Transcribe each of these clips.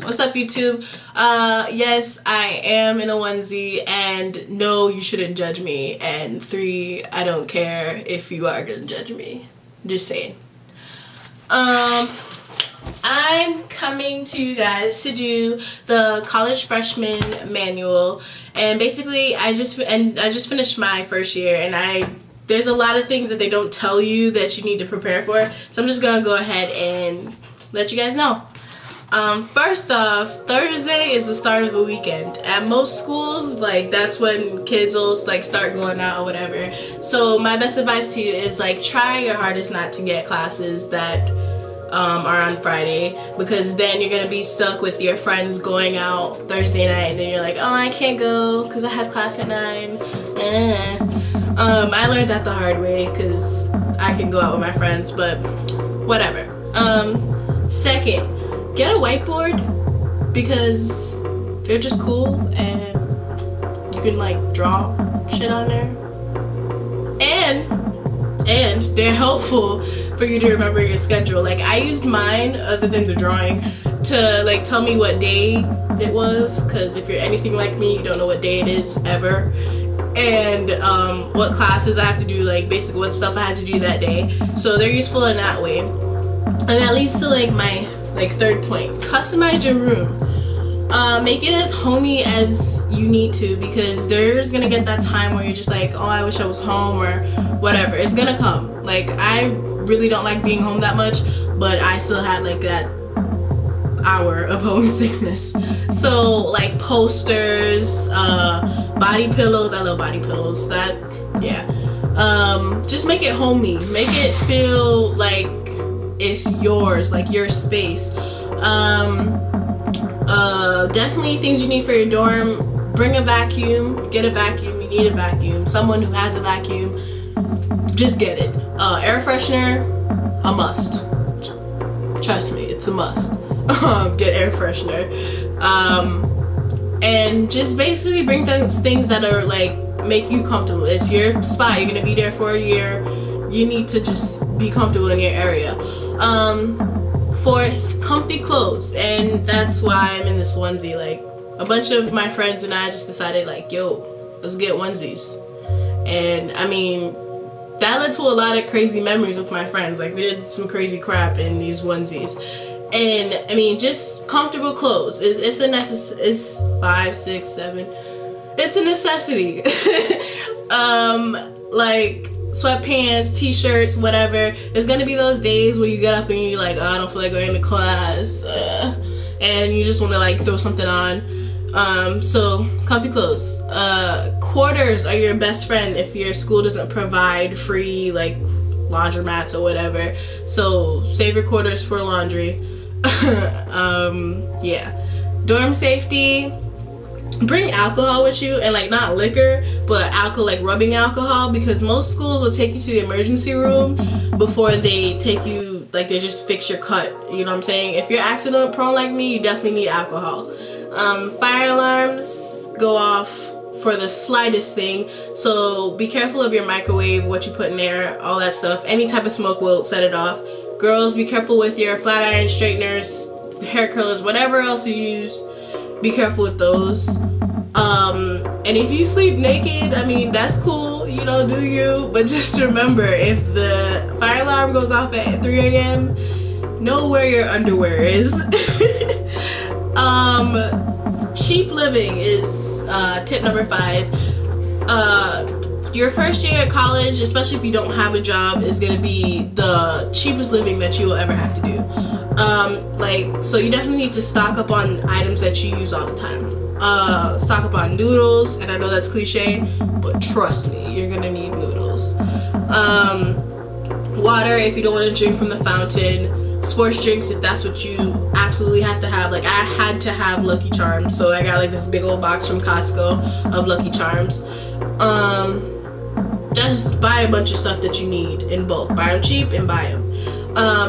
What's up, YouTube? Yes, I am in a onesie, and no, you shouldn't judge me, and 3, I don't care if you are gonna judge me. Just saying. I'm coming to you guys to do the college freshman manual, and basically I just finished my first year, and there's a lot of things that they don't tell you that you need to prepare for, so I'm just gonna go ahead and let you guys know. First off, Thursday is the start of the weekend. At most schools, like, that's when kids will like start going out or whatever. So my best advice to you is like try your hardest not to get classes that are on Friday, because then you're gonna be stuck with your friends going out Thursday night, and then you're like, oh, I can't go because I have class at 9. I learned that the hard way because I can go out with my friends, but whatever. Second, get a whiteboard because they're just cool and you can like draw shit on there, and they're helpful for you to remember your schedule. Like, I used mine, other than the drawing, to like tell me what day it was, because if you're anything like me, you don't know what day it is ever, and what classes I have to do, like basically what stuff I had to do that day. So they're useful in that way. And that leads to like my third point: customize your room. Make it as homey as you need to, because there's gonna get that time where you're just like, oh, I wish I was home, or whatever. It's gonna come. Like, I really don't like being home that much, but I still had like that hour of homesickness. So like posters, body pillows. I love body pillows. That, yeah. Just make it homey. Make it feel like it's yours, like your space. Definitely things you need for your dorm: bring a vacuum, get a vacuum. You need a vacuum. Someone who has a vacuum, just get it. Air freshener, a must. Trust me, it's a must. Get air freshener. And just basically bring things that are like make you comfortable. It's your spot. You're gonna be there for a year. You need to just be comfortable in your area. Fourth, comfy clothes, and that's why I'm in this onesie. Like, a bunch of my friends and I just decided like, yo, let's get onesies. And I mean, that led to a lot of crazy memories with my friends. Like, we did some crazy crap in these onesies. And I mean, just comfortable clothes is it's 5, 6, 7. It's a necessity. Like sweatpants, t-shirts, whatever. There's gonna be those days where you get up and you're like, oh, I don't feel like going to class, and you just want to like throw something on. So comfy clothes. Quarters are your best friend if your school doesn't provide free like laundromats or whatever. So save your quarters for laundry. Yeah. Dorm safety. Bring alcohol with you, and like not liquor, but alcohol, like rubbing alcohol, because most schools will take you to the emergency room before they take you, like they just fix your cut. You know what I'm saying? If you're accident prone like me, you definitely need alcohol. Fire alarms go off for the slightest thing, so be careful of your microwave, what you put in there, all that stuff. Any type of smoke will set it off. Girls, be careful with your flat iron straighteners, hair curlers, whatever else you use. Be careful with those. And if you sleep naked, I mean, that's cool, you know, do you, but just remember, if the fire alarm goes off at 3 a.m, know where your underwear is. Cheap living is tip number 5. Your first year at college, especially if you don't have a job, is gonna be the cheapest living that you will ever have to do. So you definitely need to stock up on items that you use all the time. Stock up on noodles, and I know that's cliche, but trust me, you're gonna need noodles. Water if you don't want to drink from the fountain. Sports drinks if that's what you absolutely have to have. Like, I had to have Lucky Charms, so I got like this big old box from Costco of Lucky Charms. Just buy a bunch of stuff that you need in bulk. Buy them cheap and buy them.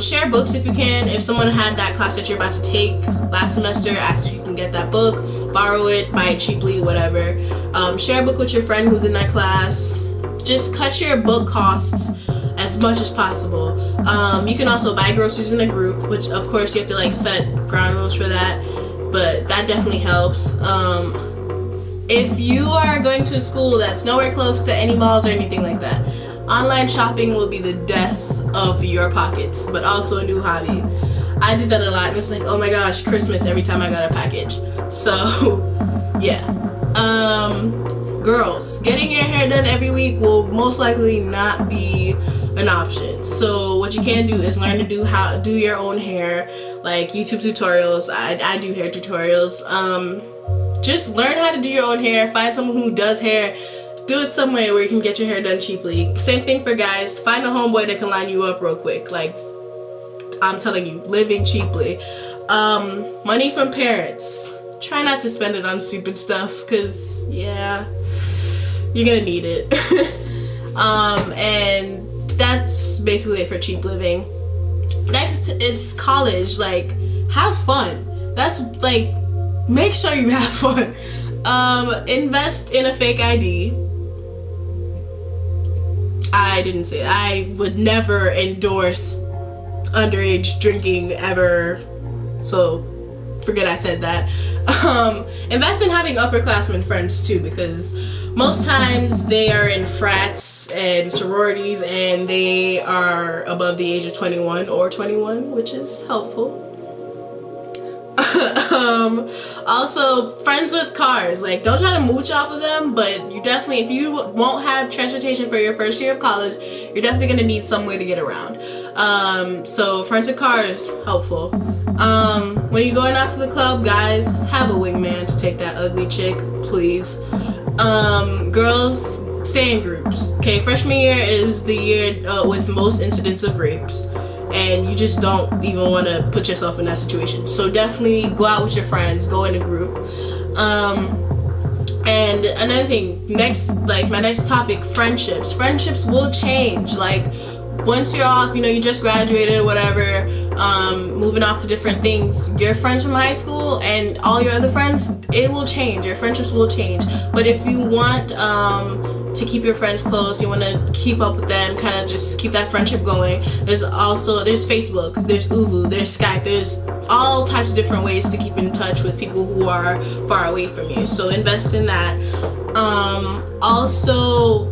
Share books if you can. If someone had that class that you're about to take last semester, ask if you can get that book, borrow it, buy it cheaply, whatever. Share a book with your friend who's in that class. Just cut your book costs as much as possible. You can also buy groceries in a group, which of course you have to like set ground rules for that. but that definitely helps. If you are going to a school that's nowhere close to any malls or anything like that, online shopping will be the death of your pockets, but also a new hobby. I did that a lot. It was like, oh my gosh, Christmas every time I got a package. So yeah. Girls, getting your hair done every week will most likely not be an option. So what you can do is learn to do your own hair, like YouTube tutorials. I do hair tutorials. Just learn how to do your own hair. Find someone who does hair. Do it somewhere where you can get your hair done cheaply. Same thing for guys. Find a homeboy that can line you up real quick. Like, I'm telling you, living cheaply. Money from parents. Try not to spend it on stupid stuff, because yeah, you're gonna need it. And that's basically it for cheap living. Next, it's college. Like, have fun. That's like, make sure you have fun. Invest in a fake ID. I didn't say it. I would never endorse underage drinking ever, so forget I said that. Invest in having upperclassmen friends too, because most times they are in frats and sororities and they are above the age of 21 or 21, which is helpful. Also, friends with cars. Like, don't try to mooch off of them, but you definitely, if you won't have transportation for your first year of college, you're definitely gonna need some way to get around. So friends with cars, helpful. When you're going out to the club, guys, have a wingman to take that ugly chick, please. Girls, stay in groups. Okay, freshman year is the year with most incidents of rapes, and you just don't even want to put yourself in that situation. So definitely go out with your friends, go in a group. And another thing, my next topic, friendships. Friendships will change. Like, once you're off, you just graduated or whatever, moving off to different things, your friends from high school and all your other friends, it will change. Your friendships will change. But if you want to keep your friends close, you want to keep up with them, kind of just keep that friendship going, there's Facebook, there's Uvu, there's Skype, there's all types of different ways to keep in touch with people who are far away from you. So invest in that. Also,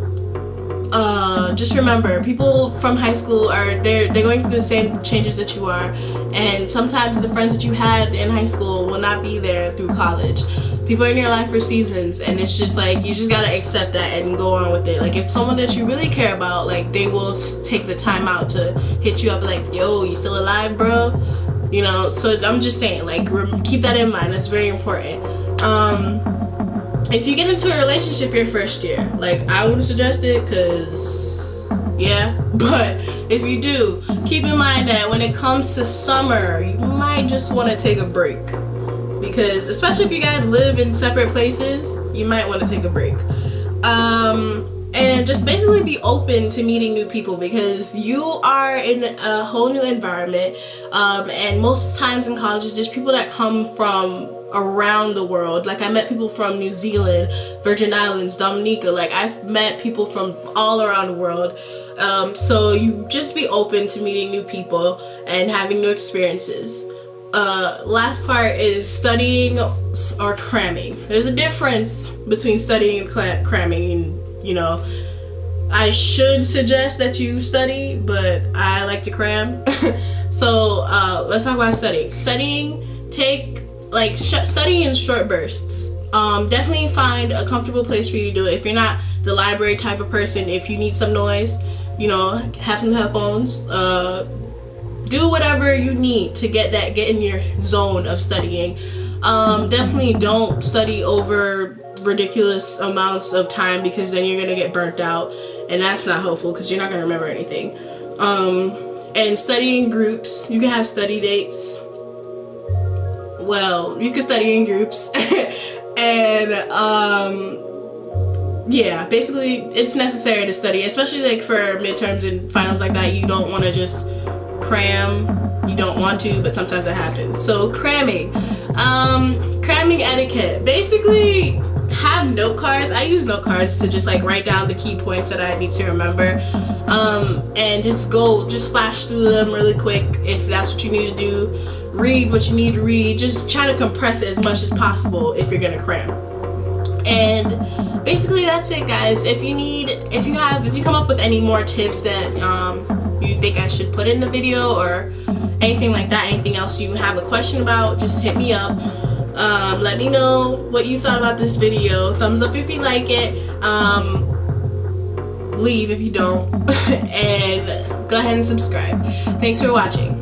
just remember, people from high school they're going through the same changes that you are, and sometimes the friends that you had in high school will not be there through college. People are in your life for seasons, and it's just like, you just gotta accept that and go on with it. Like, if someone that you really care about, like, they will take the time out to hit you up like, yo, you still alive, bro? So I'm just saying, like, keep that in mind. That's very important. If you get into a relationship your first year, like, I wouldn't suggest it, because yeah, but if you do, keep in mind that when it comes to summer, you might just want to take a break, because especially if you guys live in separate places, you might want to take a break. And just basically be open to meeting new people, because you are in a whole new environment, and most times in colleges, there's people that come from around the world. Like, I met people from New Zealand, Virgin Islands, Dominica. Like, I've met people from all around the world. So you just be open to meeting new people and having new experiences. Last part is studying or cramming. There's a difference between studying and cramming, and I should suggest that you study, but I like to cram. So let's talk about studying. Studying in short bursts. Definitely find a comfortable place for you to do it. If you're not the library type of person, if you need some noise, have some headphones. Do whatever you need to get in your zone of studying. Definitely don't study over ridiculous amounts of time, because then you're gonna get burnt out, and that's not helpful, because you're not gonna remember anything. And study in groups. You can have study dates. Well, you can study in groups. And yeah, basically it's necessary to study, especially like for midterms and finals like that. You don't want to just cram. You don't want to, but sometimes it happens. So cramming etiquette. Basically, have note cards. I use note cards to just like write down the key points that I need to remember, and just flash through them really quick if that's what you need to do. read what you need to read. Just try to compress it as much as possible if you're gonna cram. And basically that's it, guys. If you come up with any more tips that you think I should put in the video or anything like that, anything else you have a question about, just hit me up. Let me know what you thought about this video. Thumbs up if you like it. Leave if you don't. And go ahead and subscribe. Thanks for watching.